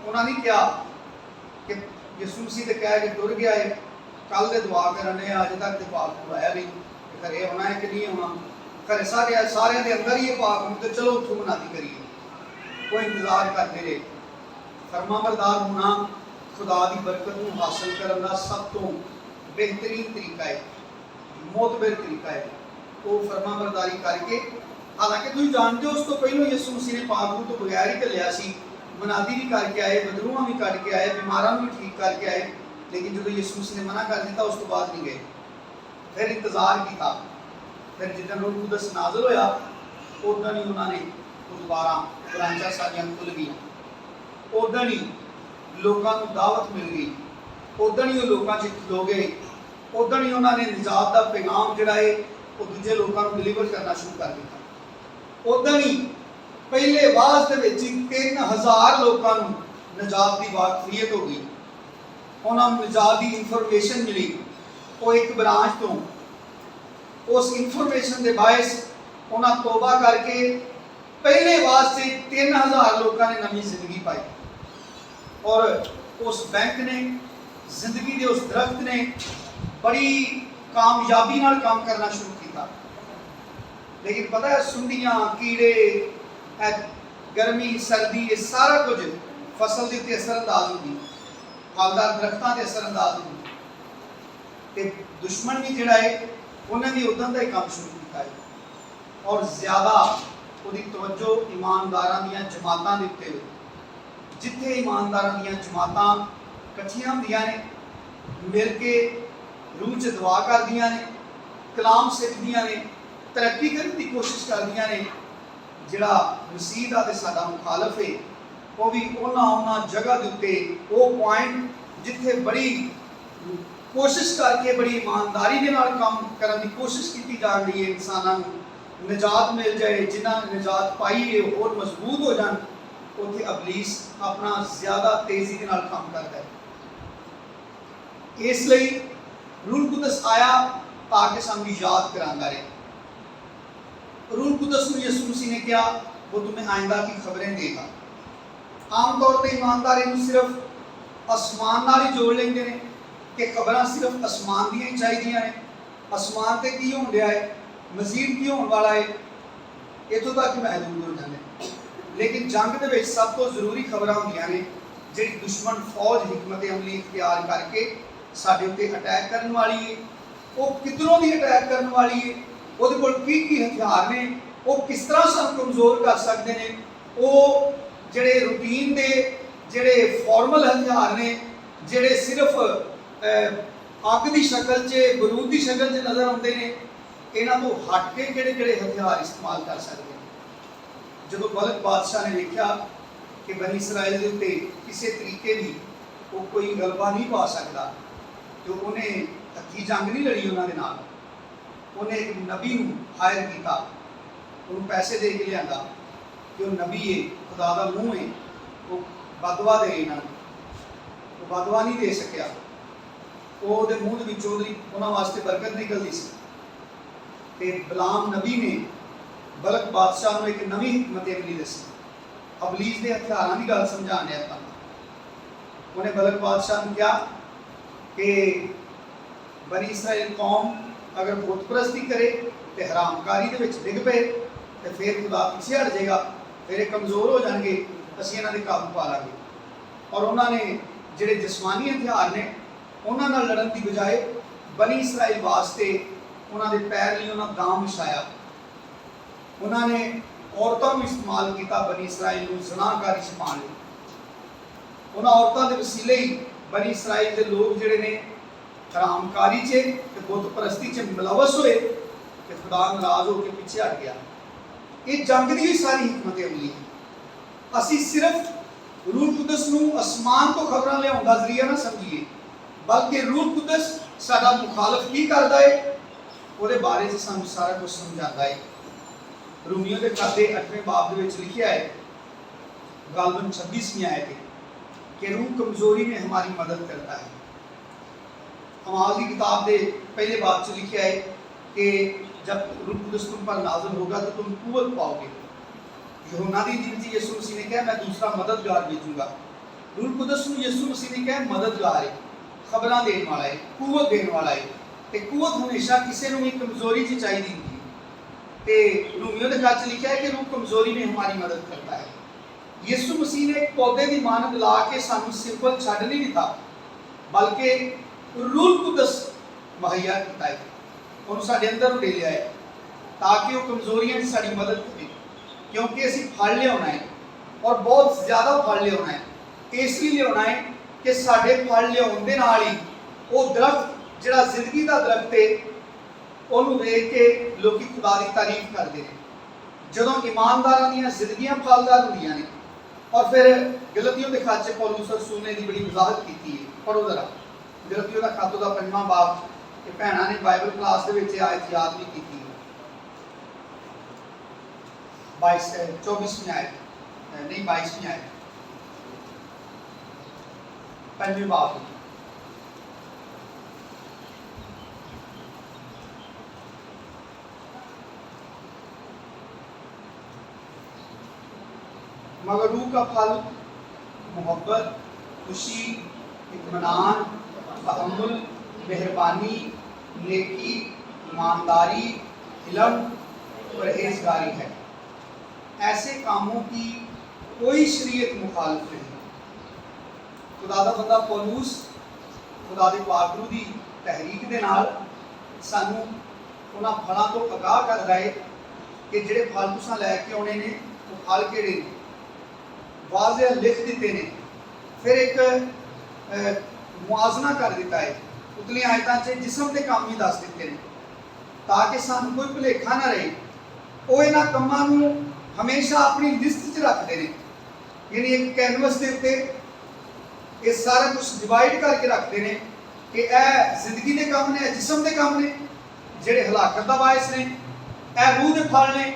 उन्होंने कहा कि यीशु मसीह ने कहा कि टुर गया है, कल दे दुआ करने अज तक तो पाप होया नहीं, खरे होना है कि नहीं होना, खरे सारे के अंदर ही पाप हो, तो चलो उठो मनादी करिए। वो इंतजार करते रहे। फरमाबरदार होना खुदा की बरकत को हासिल करने का सब तो बेहतरीन तरीका है, मोतबर तरीका है। वो फरमाबरदारी करके, हालांकि तुम जानते हो उस तो पहलों यीशु मसीह ने पाप तो बगैर ही घलिया सी, मनादी भी करके आए, बदरूआ भी कट के आए, बीमारा भी ठीक करके आए, लेकिन जो यीशु मसीह ने मना कर दिया उस तो बाद नहीं गए। फिर इंतजार किया, फिर जिदन रूह कुदस नाज़िल होया उदन ही उन्होंने दोबारा ब्रांचा सारियां खुल गई, उदन ही लोगों को दावत मिल गई, उदन ही वो लोगों च खलो गए, उदन ही उन्होंने निजात का पैगाम जोड़ा है वो दूजे लोगों को डिलीवर करना शुरू कर दिया। उदन ही पहले वाज 3000 लोगों को निजात की वाकफियत हो गई, उन्होंने निजात की इंफॉर्मेशन मिली। वो एक ब्रांच तो उस इंफॉर्मेशन के बायस उन्हें तोबा करके पहले वास्ते 3000 लोगों ने नवी जिंदगी पाई और उस बैंक ने जिंदगी के उस दरख्त ने बड़ी कामयाबी नाल काम करना शुरू किया। लेकिन पता है सुंडियां कीड़े गर्मी सर्दी ये सारा कुछ फसल के उत्ते असरअंदाज होगी, फलदार दरख्तों से असरअंदाज होगी। दुश्मन भी जोड़ा है उन्हें भी उदन का ही काम शुरू किया है और ज़्यादा उसकी तवज्जो ईमानदारां दी जमातां दे उत्ते हुई। जिथे ईमानदारां दी जमातां इकट्ठियां होंदियां ने, मिल के रूह च दुआ करदियां ने, कलाम सीखदियां ने, तरक्की करने की कोशिश करदियां ने, जिहड़ा मसीह दा ते साडा मुखालफ है वो भी उन्हां जगह के उत्ते वो पॉइंट जिथे बड़ी कोशिश करके बड़ी ईमानदारी के नाल काम करने की कोशिश की जा रही है, इंसानों को निजात मिल जाए, जिन्हें निजात पाई है और मजबूत हो जाए, उत्थे अबलीस अपना ज़्यादा तेजी के नाल काम करता है। इसलिए रूह कुदस आया ताकि सानू याद करांदा रहे। रूह कुदस को यीशु मसीह ने कहा वो तुम्हें आइंदा की खबरें देगा। आमतौर पर ईमानदार इन्हू सिर्फ आसमान नाल ही जोड़ लेंगे ने कि खबर सिर्फ आसमान दियां ही चाहिए ने, आसमान से की होने है, मजीद की होने वाला है, इतों तक महदूद हो जाते। लेकिन जंग के सब तो जरूरी खबर होंदियां ने जी दुश्मन फौज हिकमत अमली इख्तियार करके साडे उत्ते अटैक करने वाली है, वो किधरों भी अटैक करने वाली है, वो की हथियार ने, वो किस तरह सानू कमज़ोर कर सकते हैं, वो जोड़े रूटीन के जोड़े फॉर्मल हथियार ने जोड़े सिर्फ अग की शक्ल च बरूद की शक्ल च नज़र आते हैं, इन्हों तो हट के किहड़े हथियार इस्तेमाल कर सकते हैं। जो बलक बादशाह ने देखा कि बनी इसराइल के उत्ते किसी तरीके भी वो कोई गलबा नहीं पा सकता, तो उन्हें हथी जंग नहीं लड़ी उन्होंने नाल, उन्हें एक नबी हायर किया, उन्होंने पैसे दे के लिया कि वो नबी है, खुदा का मूँह है, वो बदवा दे इन्होंने, वो बदवा नहीं दे सकिया, वो मूँह के उन्होंने वास्ते बरकत निकलती सी। ते बलाम नबी ने बलक बादशाह को एक नवी हिकमत अमली दसी, अबलीस के हथियारों की गल समझा दिया। उन्हें बलक बादशाह ने कहा कि बनी इसराइल कौम अगर बुतप्रस्ती करे तो हरामकारी के डिग पे तो फिर खुदा पीछे हट जाएगा, फिर कमज़ोर हो जाएंगे, असीं इन्हां दे काबू पा लांगे। और उन्होंने जिहड़े जिस्मानी हथियार ने उन्हां नाल लड़न की बजाय बनी इसराइल वास्ते उन्होंने पैर लिए उन्होंने दाम विछाया, उन्होंने औरतों को इस्तेमाल किया बनी इसराइल को ज़नाहकारी च पाने लई। उन्हां औरतों के वसीले ही बनी इसराइल के लोग जिहड़े ने हरामकारी च ते बुत परस्ती च मुलवस हुए ते खुदा नाराज होकर पिछे हट गया। ये जंग की सारी हिकमत अमली है। असी सिर्फ रूह कुदस नूं आसमान तो खबरां लियाउण दा जरिया ना समझिए, बल्कि रूह कुदस साडा मुखालफ की करदा है ਉਹਦੇ बारे च सानू सारा कुछ समझाता है। रोमियो के खाते 8वें बाब ਦੇ ਵਿੱਚ लिखिया है गालबन 26वीं आयत कि रूह कमजोरी में हमारी मदद करता है। अमाल की किताब के पहले बाब च लिखिया है कि जब रूह कुदस तुम पर नाज़िल होगा तो तुम कुव्वत पाओगे। यूहन्ना दी इंजील च यीशु मसीह ने कहा मैं दूसरा मददगार भेजूंगा। रूह कुदस को यीशु मसीह ने कहा मददगार है, खबरां देने वाला है, कुव्वत देने वाला है। ते कुव्वत हमेशा किसी को भी कमजोरी च चाहिए होगी। तो रोमियो के खत लिखा है कि रूह कमजोरी में हमारी मदद करता है। यीशु मसीह ने एक पौधे की मानद ला के सानू सिंपल छड़ नहीं दिता, बल्कि रूह कुदस मुहैया किया है, उन्होंने साडे अंदर ले लिया है ताकि वो कमजोरियां साड़ी मदद करे। क्योंकि असी फल लियाना है और बहुत ज़्यादा फल लियाना है। इसलिए लियाना है कि साडे फल लियाउण दे नाल ही वो दरख्त जिहड़ा जिंदगी का दरख्त है उन्होंने वेख के लोग खुदा की तारीफ करते हैं। जदों ईमानदारां दीयां जिंदगियां फलदार होंदियां ने। और फिर गलतियों के खत पौलुस रसूल ने बड़ी वजाहत की है। पढ़ो जरा गलतियों का खत का 5वां बाब कि भैणां ने बाइबल क्लास के विच आयत याद भी की 24वीं आयत नहीं 22वीं आयत 5वें बाब मगर रूह का फल मोहब्बत, खुशी, इत्मीनान, तहम्मुल, मेहरबानी, नेकी, ईमानदारी, इल्म, परहेजगारी है। ऐसे कामों की कोई शरीयत मुखालिफ नहीं। खुदा दा बंदा पौलुस खुदा दे पाक रूह दी तहरीक दे नाल सानू उन्हां फलां तो आगाह करदा है कि जिहड़े फल तुसां लैके आउणे ने वो फल किहड़े ने, वाज़े लिख दिते ने। फिर एक मुआजना कर दिता है उतली आयतां च जिस्म के काम ही दस दिते हैं ताकि सानू कोई भुलेखा ना रहे। वो इन्हां कामां नूं हमेशा अपनी लिस्ट च रखते हैं, यानी एक कैनवस के उत्ते ये सारा कुछ डिवाइड करके रखते हैं कि यह जिंदगी के काम ने, जिस्म के काम ने जिहड़े हलाकत का बायस ने, यह रूह के फल ने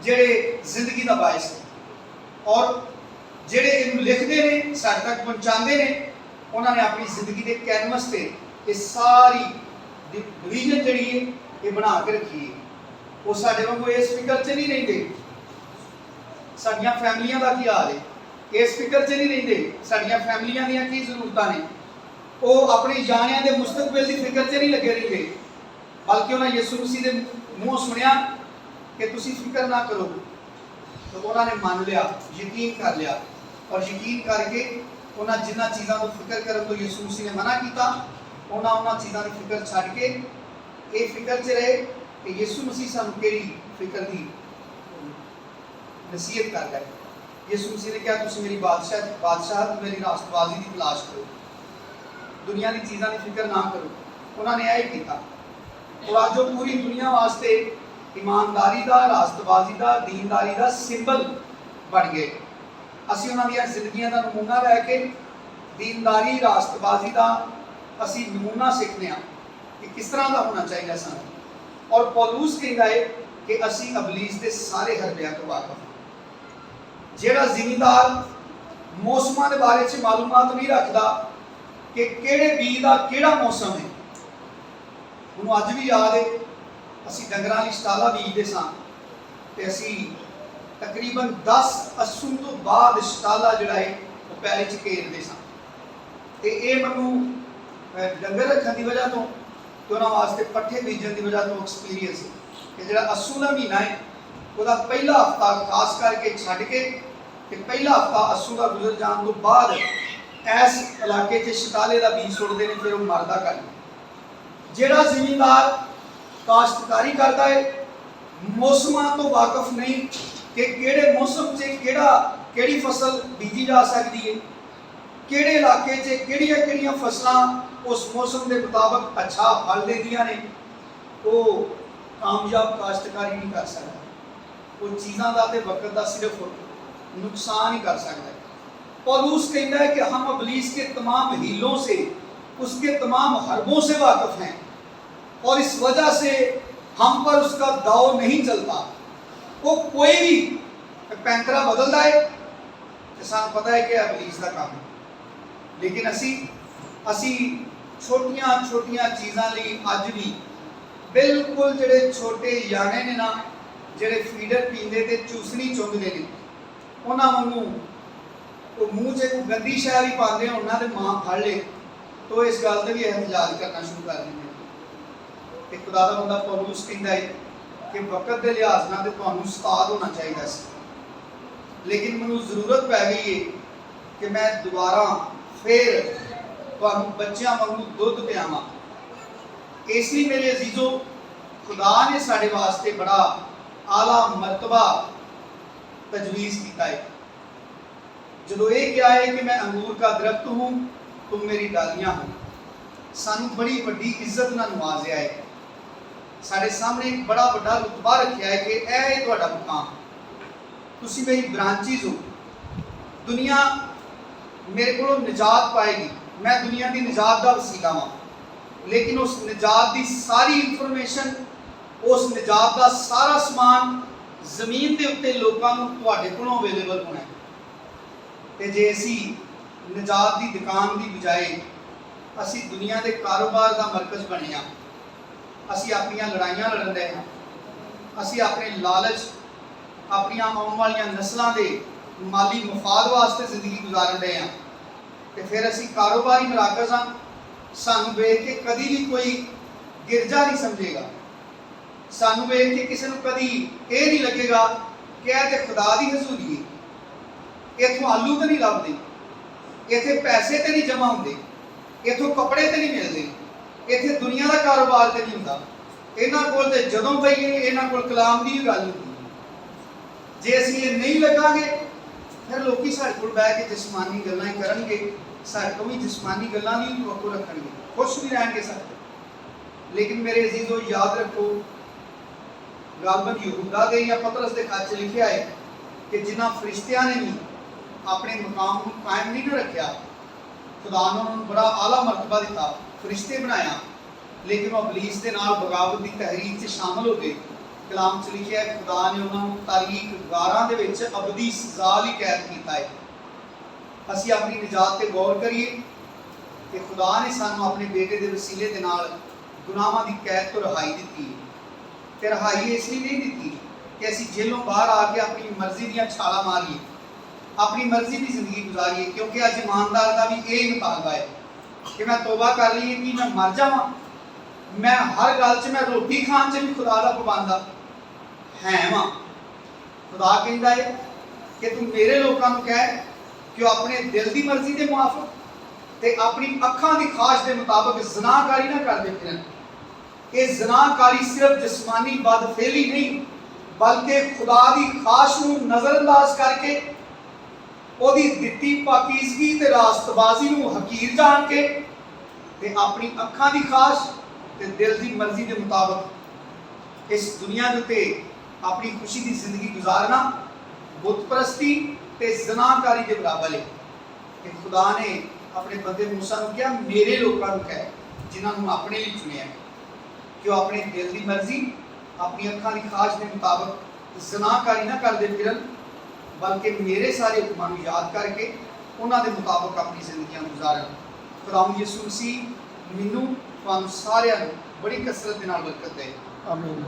जिहड़े जिंदगी का बायस ने। और जिहड़े इनू लिखते हैं साडे तक पहुँचाते हैं उन्होंने अपनी जिंदगी के कैनवस से ये सारी डिवीजन जी है ये बना के रखी है। वो साडे वांगू इस फिक्र च नहीं रहिंदे साडियां फैमिलियां का की हाल है, इस फिक्र च नहीं रहिंदे साडियां फैमिलियां दीयां की जरूरतां ने। वो अपने जाणियां दे मुस्तकबिल की फिक्र च नहीं लगे रहिंदे, बल्कि उन्होंने यीशु मसीह के मूँह सुनिया कि तुसीं फिक्र ना करो। तो उन्होंने मान लिया, यकीन कर लिया और यकीन करके उन्होंने जिन्होंने चीज़ों को फिक्र करने को यीशु मसीह ने मना किया उन्होंने चीज़ों की फिक्र छड़ के ये फिक्र च रहे कि यीशु मसीह सानू केड़ी फिक्र की नसीहत करता है। यीशु मसीह ने कहा तुम मेरी बादशाह मेरी रास्तबाजी की तलाश करो, दुनिया की चीज़ों की फिक्र ना करो। उन्होंने यह किया और अज पूरी दुनिया वास्ते ईमानदारी का, रास्तबाजी का, दीनदारी का सिंबल बन गए। असी उन्होंने जिंदगियों का नमूना लैके दीनदारी, रास्तबाजी का असी नमूना सीखने कि किस तरह का होना चाहिए सानू। और पौलुस कहता है कि असी अबलीस के सारे हरबियां तो वाकफ हाँ। जिहड़ा जिमीदार मौसमां के बारे में मालूमात नहीं रखता कि किहड़े बीज का किहड़ा मौसम है, उन्होंने अज भी याद है असी डंगरां लई शटाला बीजते सां ते असी तकरीबन 10 असू तो बाद शटाला जिहड़ा है वो पैली च घेरते सां। ते ये मैनूं डंगर रखने की वजह तो उन्होंने वास्ते पट्ठे बीजन की वजह तो एक्सपीरियंस कि जिहड़ा असू का महीना है वह पहला हफ्ता खास करके छड्ड के पहला हफ्ता असू का गुजर जाने तो बाद इस इलाके च शटाले का बीज सुटते हैं, फिर वो मरदा कर। जिहड़ा जिमींदार काश्तकारी करता है मौसमां तो वाकफ नहीं कि किहड़े मौसम से किहड़ी फसल बीजी जा सकती है, किहड़े इलाके से किहड़ियां फसलां उस मौसम के मुताबिक अच्छा फल देंदियां ने, वो कामयाब काश्तकारी नहीं कर सकता। वो चीज़ों का तो वक्त का सिर्फ नुकसान ही कर सकता है। पौलुस कहता है कि हम इब्लीस के तमाम हीलों से, उसके तमाम हरबों से वाकिफ हैं, और इस वजह से हम पर उसका दाव नहीं चलता। वो कोई भी पैंतरा बदलता है तो सानू पता है कि इब्लीस का काम है, लेकिन असी छोटियां छोटियां चीज़ों लिए अज भी बिल्कुल जिहड़े छोटे याने ने ना, जिहड़े फीडर पींदे ते चूसनी चुंगदे ने, उन्हां वांगू मूँह च कोई गंदी शै भी पाते हो ना, तो मां फड़ ले तो इस गल से भी एहतजाज करना शुरू कर देंगे। तो खुदा का बंदा पौलुस कहता है कि वक्त के लिहाज नाल तो तुहानू उस्ताद होना चाहिए सी, लेकिन मैनू जरूरत पै गई है कि मैं दोबारा फिर तुहानू बच्चों वांगू दुध पियावां। इसलिए मेरे अजीजों, खुदा ने साडे वास्ते बड़ा आला मरतबा तजवीज़ किया है। जो ये क्या है कि मैं अंगूर का दरख्त हूँ, तुम मेरी डालियाँ हो, सानू बड़ी वड्डी इज्जत नाल नवाजिया है। साडे सामने एक बड़ा वड्डा रुतबा रखा है कि यह तुहाडा मुकाम, तुसी मेरी ब्रांचीज हो। दुनिया मेरे को निजात पाएगी, मैं दुनिया की निजात का वसीला हाँ, लेकिन उस निजात की सारी इंफॉर्मेशन, उस निजात का सारा समान जमीन के उत्ते लोगों को तुहाडे कोलों अवेलेबल होना है। तो जे असी निजात की दुकान की बजाय असी दुनिया के कारोबार का मरकज बने हाँ, असी अपन लड़ाइयाँ लड़न रहे हैं, असी अपने लालच, अपन आने वाली नस्लों के माली मुफाद वास्ते जिंदगी गुजारन रहे हैं, तो फिर असी कारोबारी मराकज हाँ। सानू वेख के कभी भी कोई गिरजा नहीं समझेगा, सानू वेख के किसी को कभी ये नहीं लगेगा कि यह तो खुदा की हजूरी है, इतों आलू तो नहीं लभदे, इतने पैसे तो नहीं जमा होंगे, इतों कपड़े तो नहीं मिलते, इतने दुनिया का कारोबार तो नहीं होंदा, इन्हां कोल ते जदों पईए इन्हां कोल कलाम की गल होंदी। जे असीं ये नहीं लगांगे फिर लोग साडे कोल बैठ के जिसमानी गल्लां ही करनगे, साडे कोल भी जिसमानी गल्लां नहीं तवक्को रखणगे, खुश भी रहणगे साडे। लेकिन मेरे अजीजों, याद रखो, गालबन यहूदा दे या पतरस दे खत च लिखिया है कि जिन्हां फरिश्तियां ने भी अपने मकाम को कायम नहीं रखा, खुदा ने उन्होंने बड़ा आला मरतबा दिता, फरिश्ते बनाया, लेकिन वह इब्लीस के नाल बगावत की तहरीक से शामिल हो गए। कलाम च लिखिया है खुदा ने उन्होंने तारीख गारां दे विच अबदी सज़ा लई कैद किया है। असीं अपनी निजात ते गौर करिए कि खुदा ने सानू अपने बेटे के वसीले के नाल गुनाहां की कैद तो रहाई दी है। ते रहाई इसलिए नहीं दी कि असीं जेलों बाहर आके अपनी मर्जी दीयां छालां मारीए, अपनी मर्जी की जिंदगी गुजारिए, क्योंकि अज ईमानदार का भी यही मुतालबा है कि मैं तौबा कर ली कि मैं मर जावां, मैं हर गल च, मैं रोटी खान च भी खुदा का पाबंद है वां। खुदा कहता है कि तू मेरे लोगों को कह कि वह अपने दिल की मर्जी के मुआफिक ते अपनी अखां की ख्वाहिश के मुताबिक ज़नाकारी ना करते फिरन। ये ज़नाकारी सिर्फ जिस्मानी बदफेली नहीं, बल्कि खुदा की ख्वाहिश को नज़रअंदाज करके ओदी दित्ती पाकीज़गी ते रास्तबाजी को हकीर जान के ते अपनी अखां की ख्वाहिश ते दिल की मर्जी के मुताबिक इस दुनिया के उत्ते अपनी खुशी की जिंदगी गुजारना बुत परस्ती ते ज़नाकारी के बराबर है। कि खुदा ने अपने बंदे मूसा को कहा मेरे लोगों को कह, जिन्होंने अपने लिए चुनिया कि वह अपने दिल की मर्जी, अपनी अखां की ख्वाहिश के मुताबिक ज़नाकारी ना करते फिरन, बल्कि मेरे सारे हुक्मां नूं याद करके उन्हां दे मुताबिक अपनी जिंदगियां गुजारन। खुदावंद यीशु मसीह मैनूं तुहानूं सारिआं नूं बड़ी कसरत दे नाल बरकत दे। आमीन।